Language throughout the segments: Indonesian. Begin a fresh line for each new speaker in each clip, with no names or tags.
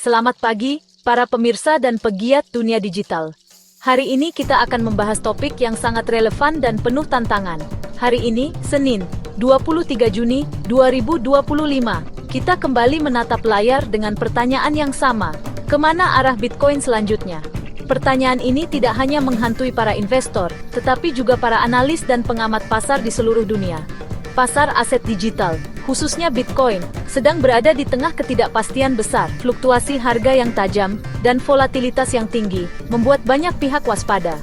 Selamat pagi, para pemirsa dan pegiat dunia digital. Hari ini kita akan membahas topik yang sangat relevan dan penuh tantangan. Hari ini, Senin, 23 Juni 2025, kita kembali menatap layar dengan pertanyaan yang sama. Kemana arah Bitcoin selanjutnya? Pertanyaan ini tidak hanya menghantui para investor, tetapi juga para analis dan pengamat pasar di seluruh dunia. Pasar aset digital, khususnya Bitcoin, sedang berada di tengah ketidakpastian besar. Fluktuasi harga yang tajam dan volatilitas yang tinggi membuat banyak pihak waspada.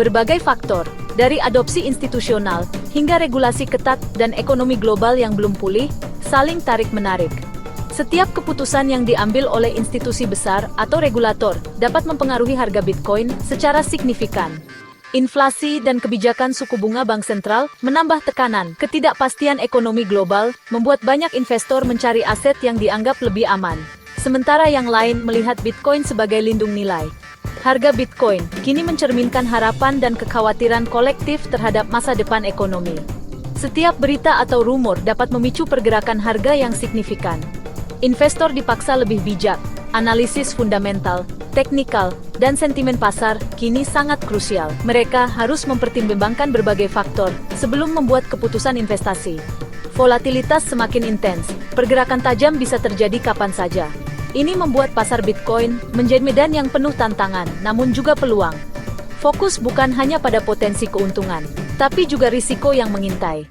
Berbagai faktor, dari adopsi institusional hingga regulasi ketat dan ekonomi global yang belum pulih, saling tarik-menarik. Setiap keputusan yang diambil oleh institusi besar atau regulator dapat mempengaruhi harga Bitcoin secara signifikan. Inflasi dan kebijakan suku bunga bank sentral menambah tekanan. Ketidakpastian ekonomi global membuat banyak investor mencari aset yang dianggap lebih aman. Sementara yang lain melihat Bitcoin sebagai lindung nilai. Harga Bitcoin kini mencerminkan harapan dan kekhawatiran kolektif terhadap masa depan ekonomi. Setiap berita atau rumor dapat memicu pergerakan harga yang signifikan. Investor dipaksa lebih bijak. Analisis fundamental, teknikal, dan sentimen pasar kini sangat krusial. Mereka harus mempertimbangkan berbagai faktor sebelum membuat keputusan investasi. Volatilitas semakin intens, pergerakan tajam bisa terjadi kapan saja. Ini membuat pasar Bitcoin menjadi medan yang penuh tantangan, namun juga peluang. Fokus bukan hanya pada potensi keuntungan, tapi juga risiko yang mengintai.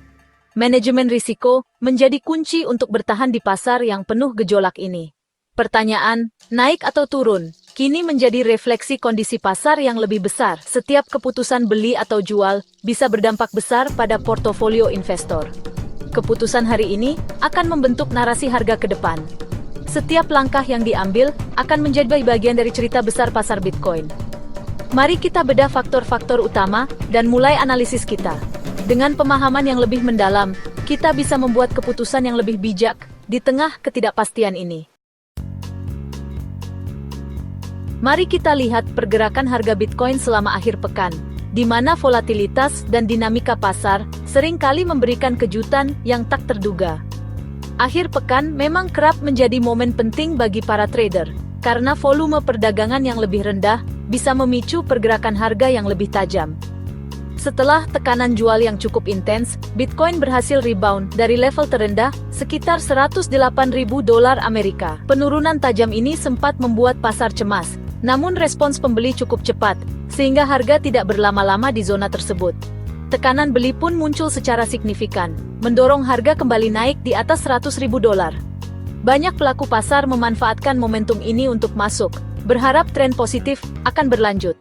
Manajemen risiko menjadi kunci untuk bertahan di pasar yang penuh gejolak ini. Pertanyaan, naik atau turun, kini menjadi refleksi kondisi pasar yang lebih besar. Setiap keputusan beli atau jual bisa berdampak besar pada portofolio investor. Keputusan hari ini akan membentuk narasi harga ke depan. Setiap langkah yang diambil akan menjadi bagian dari cerita besar pasar Bitcoin. Mari kita bedah faktor-faktor utama dan mulai analisis kita. Dengan pemahaman yang lebih mendalam, kita bisa membuat keputusan yang lebih bijak di tengah ketidakpastian ini. Mari kita lihat pergerakan harga Bitcoin selama akhir pekan, di mana volatilitas dan dinamika pasar seringkali memberikan kejutan yang tak terduga. Akhir pekan memang kerap menjadi momen penting bagi para trader, karena volume perdagangan yang lebih rendah bisa memicu pergerakan harga yang lebih tajam. Setelah tekanan jual yang cukup intens, Bitcoin berhasil rebound dari level terendah sekitar $108.000 Amerika. Penurunan tajam ini sempat membuat pasar cemas. Namun respons pembeli cukup cepat, sehingga harga tidak berlama-lama di zona tersebut. Tekanan beli pun muncul secara signifikan, mendorong harga kembali naik di atas $100.000. Banyak pelaku pasar memanfaatkan momentum ini untuk masuk, berharap tren positif akan berlanjut.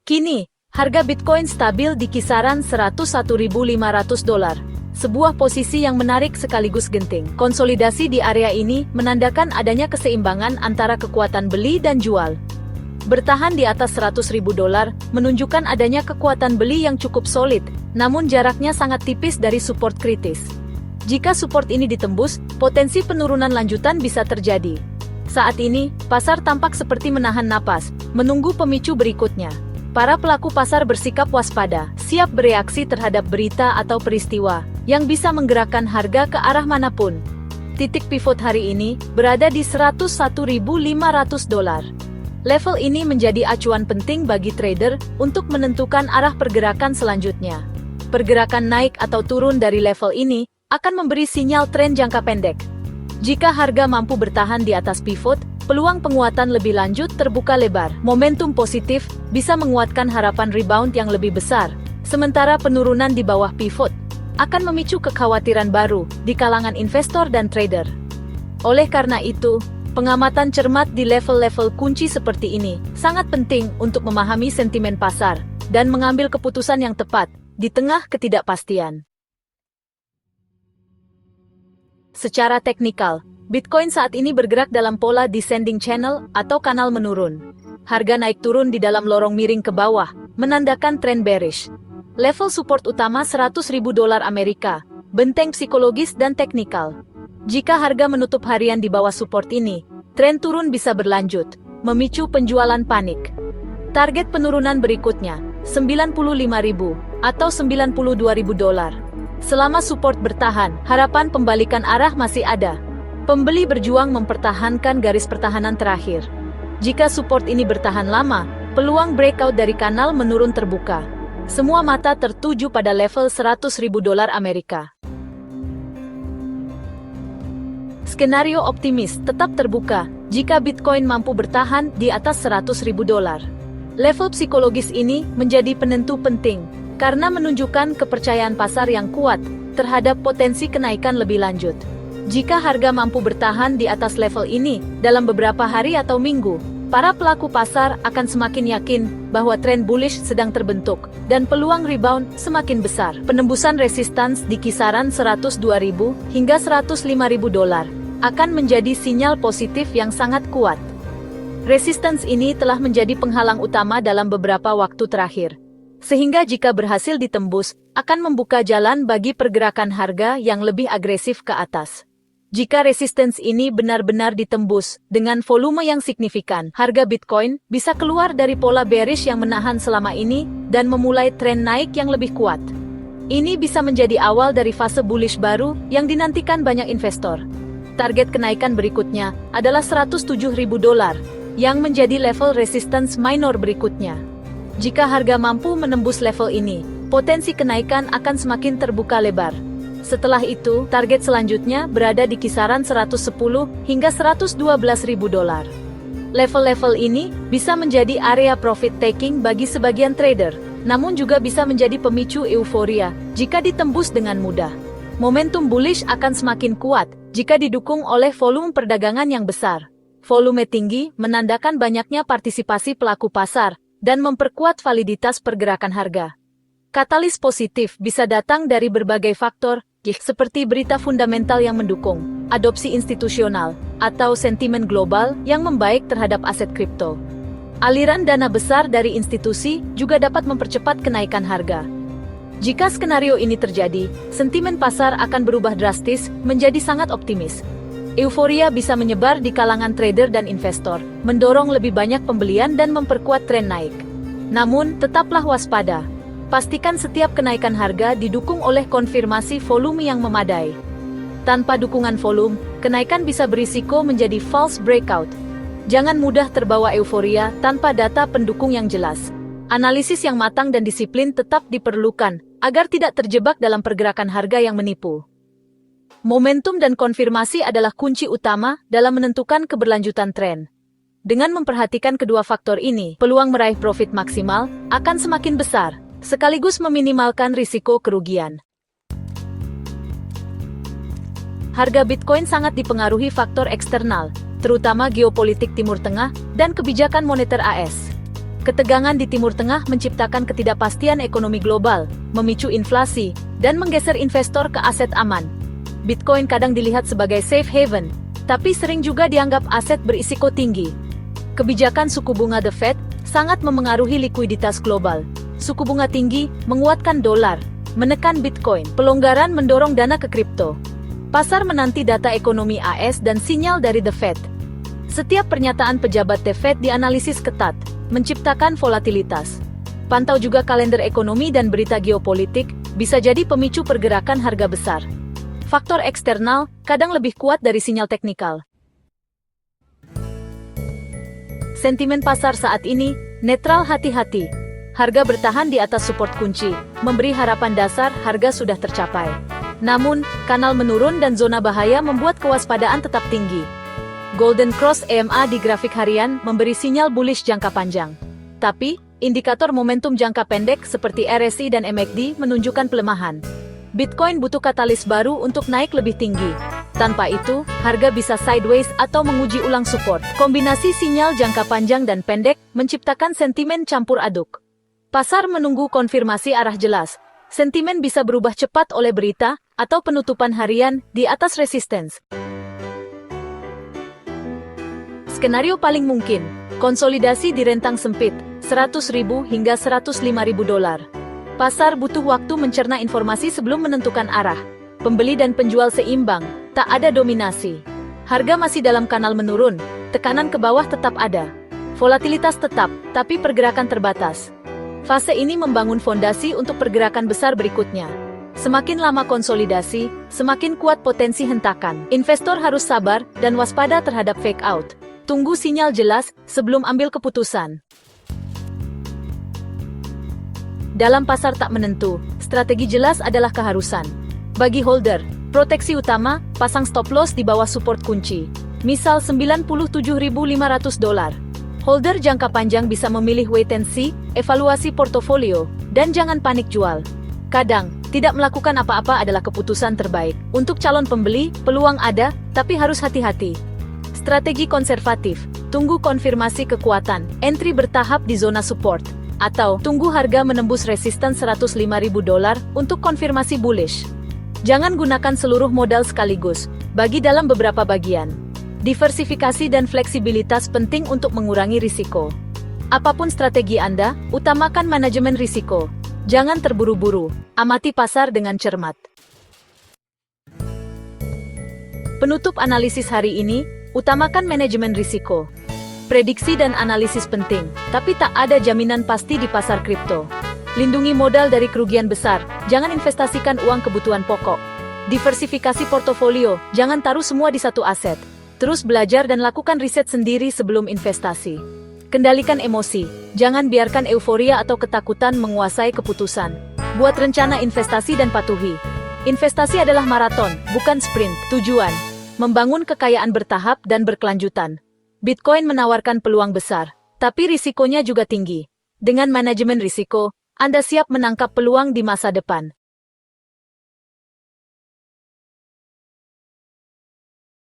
Kini, harga Bitcoin stabil di kisaran $101.500. Sebuah posisi yang menarik sekaligus genting. Konsolidasi di area ini menandakan adanya keseimbangan antara kekuatan beli dan jual. Bertahan di atas $100.000 menunjukkan adanya kekuatan beli yang cukup solid, namun jaraknya sangat tipis dari support kritis. Jika support ini ditembus, potensi penurunan lanjutan bisa terjadi. Saat ini, pasar tampak seperti menahan napas, menunggu pemicu berikutnya. Para pelaku pasar bersikap waspada, siap bereaksi terhadap berita atau peristiwa yang bisa menggerakkan harga ke arah manapun. Titik pivot hari ini berada di $101.500. Level ini menjadi acuan penting bagi trader untuk menentukan arah pergerakan selanjutnya. Pergerakan naik atau turun dari level ini akan memberi sinyal tren jangka pendek. Jika harga mampu bertahan di atas pivot, peluang penguatan lebih lanjut terbuka lebar. Momentum positif bisa menguatkan harapan rebound yang lebih besar, sementara penurunan di bawah pivot akan memicu kekhawatiran baru di kalangan investor dan trader. Oleh karena itu, pengamatan cermat di level-level kunci seperti ini sangat penting untuk memahami sentimen pasar dan mengambil keputusan yang tepat di tengah ketidakpastian. Secara teknikal, Bitcoin saat ini bergerak dalam pola descending channel atau kanal menurun. Harga naik turun di dalam lorong miring ke bawah, menandakan tren bearish. Level support utama $100.000 Amerika, benteng psikologis dan teknikal. Jika harga menutup harian di bawah support ini, tren turun bisa berlanjut, memicu penjualan panik. Target penurunan berikutnya, $95.000 atau $92.000. Selama support bertahan, harapan pembalikan arah masih ada. Pembeli berjuang mempertahankan garis pertahanan terakhir. Jika support ini bertahan lama, peluang breakout dari kanal menurun terbuka. Semua mata tertuju pada level $100.000 Amerika. Skenario optimis tetap terbuka jika Bitcoin mampu bertahan di atas $100.000. Level psikologis ini menjadi penentu penting karena menunjukkan kepercayaan pasar yang kuat terhadap potensi kenaikan lebih lanjut. Jika harga mampu bertahan di atas level ini dalam beberapa hari atau minggu, para pelaku pasar akan semakin yakin bahwa tren bullish sedang terbentuk dan peluang rebound semakin besar. Penembusan resistance di kisaran $102.000 hingga $105.000 akan menjadi sinyal positif yang sangat kuat. Resistance ini telah menjadi penghalang utama dalam beberapa waktu terakhir, sehingga jika berhasil ditembus, akan membuka jalan bagi pergerakan harga yang lebih agresif ke atas. Jika resistance ini benar-benar ditembus dengan volume yang signifikan, harga Bitcoin bisa keluar dari pola bearish yang menahan selama ini dan memulai tren naik yang lebih kuat. Ini bisa menjadi awal dari fase bullish baru yang dinantikan banyak investor. Target kenaikan berikutnya adalah $107.000 yang menjadi level resistance minor berikutnya. Jika harga mampu menembus level ini, potensi kenaikan akan semakin terbuka lebar. Setelah itu, target selanjutnya berada di kisaran $110 hingga $112.000. Level-level ini bisa menjadi area profit taking bagi sebagian trader, namun juga bisa menjadi pemicu euforia jika ditembus dengan mudah. Momentum bullish akan semakin kuat jika didukung oleh volume perdagangan yang besar. Volume tinggi menandakan banyaknya partisipasi pelaku pasar dan memperkuat validitas pergerakan harga. Katalis positif bisa datang dari berbagai faktor, seperti berita fundamental yang mendukung, adopsi institusional, atau sentimen global yang membaik terhadap aset kripto. Aliran dana besar dari institusi juga dapat mempercepat kenaikan harga. Jika skenario ini terjadi, sentimen pasar akan berubah drastis menjadi sangat optimis. Euforia bisa menyebar di kalangan trader dan investor, mendorong lebih banyak pembelian dan memperkuat tren naik. Namun, tetaplah waspada. Pastikan setiap kenaikan harga didukung oleh konfirmasi volume yang memadai. Tanpa dukungan volume, kenaikan bisa berisiko menjadi false breakout. Jangan mudah terbawa euforia tanpa data pendukung yang jelas. Analisis yang matang dan disiplin tetap diperlukan agar tidak terjebak dalam pergerakan harga yang menipu. Momentum dan konfirmasi adalah kunci utama dalam menentukan keberlanjutan tren. Dengan memperhatikan kedua faktor ini, peluang meraih profit maksimal akan semakin besar, sekaligus meminimalkan risiko kerugian. Harga Bitcoin sangat dipengaruhi faktor eksternal, terutama geopolitik Timur Tengah dan kebijakan moneter AS. Ketegangan di Timur Tengah menciptakan ketidakpastian ekonomi global, memicu inflasi, dan menggeser investor ke aset aman. Bitcoin kadang dilihat sebagai safe haven, tapi sering juga dianggap aset berisiko tinggi. Kebijakan suku bunga The Fed sangat memengaruhi likuiditas global. Suku bunga tinggi menguatkan dolar, menekan Bitcoin. Pelonggaran mendorong dana ke kripto. Pasar menanti data ekonomi AS dan sinyal dari The Fed. Setiap pernyataan pejabat The Fed dianalisis ketat, menciptakan volatilitas. Pantau juga kalender ekonomi dan berita geopolitik, bisa jadi pemicu pergerakan harga besar. Faktor eksternal kadang lebih kuat dari sinyal teknikal. Sentimen pasar saat ini netral, hati-hati. Harga bertahan di atas support kunci, memberi harapan dasar harga sudah tercapai. Namun, kanal menurun dan zona bahaya membuat kewaspadaan tetap tinggi. Golden Cross EMA di grafik harian memberi sinyal bullish jangka panjang. Tapi, indikator momentum jangka pendek seperti RSI dan MACD menunjukkan pelemahan. Bitcoin butuh katalis baru untuk naik lebih tinggi. Tanpa itu, harga bisa sideways atau menguji ulang support. Kombinasi sinyal jangka panjang dan pendek menciptakan sentimen campur aduk. Pasar menunggu konfirmasi arah jelas. Sentimen bisa berubah cepat oleh berita atau penutupan harian di atas resistance. Skenario paling mungkin, konsolidasi di rentang sempit, $100.000 hingga $105.000. Pasar butuh waktu mencerna informasi sebelum menentukan arah. Pembeli dan penjual seimbang, tak ada dominasi. Harga masih dalam kanal menurun, tekanan ke bawah tetap ada. Volatilitas tetap, tapi pergerakan terbatas. Fase ini membangun fondasi untuk pergerakan besar berikutnya. Semakin lama konsolidasi, semakin kuat potensi hentakan. Investor harus sabar dan waspada terhadap fake out. Tunggu sinyal jelas sebelum ambil keputusan. Dalam pasar tak menentu, strategi jelas adalah keharusan. Bagi holder, proteksi utama, pasang stop loss di bawah support kunci. Misal $97.500. Holder jangka panjang bisa memilih wait and see, evaluasi portofolio, dan jangan panik jual. Kadang, tidak melakukan apa-apa adalah keputusan terbaik. Untuk calon pembeli, peluang ada, tapi harus hati-hati. Strategi konservatif, tunggu konfirmasi kekuatan, entry bertahap di zona support. Atau, tunggu harga menembus resisten $105.000 untuk konfirmasi bullish. Jangan gunakan seluruh modal sekaligus, bagi dalam beberapa bagian. Diversifikasi dan fleksibilitas penting untuk mengurangi risiko. Apapun strategi Anda, utamakan manajemen risiko. Jangan terburu-buru, amati pasar dengan cermat. Penutup analisis hari ini, utamakan manajemen risiko. Prediksi dan analisis penting, tapi tak ada jaminan pasti di pasar kripto. Lindungi modal dari kerugian besar, jangan investasikan uang kebutuhan pokok. Diversifikasi portofolio, jangan taruh semua di satu aset. Terus belajar dan lakukan riset sendiri sebelum investasi. Kendalikan emosi, jangan biarkan euforia atau ketakutan menguasai keputusan. Buat rencana investasi dan patuhi. Investasi adalah maraton, bukan sprint. Tujuan, membangun kekayaan bertahap dan berkelanjutan. Bitcoin menawarkan peluang besar, tapi risikonya juga tinggi. Dengan manajemen risiko, Anda siap menangkap peluang di masa depan.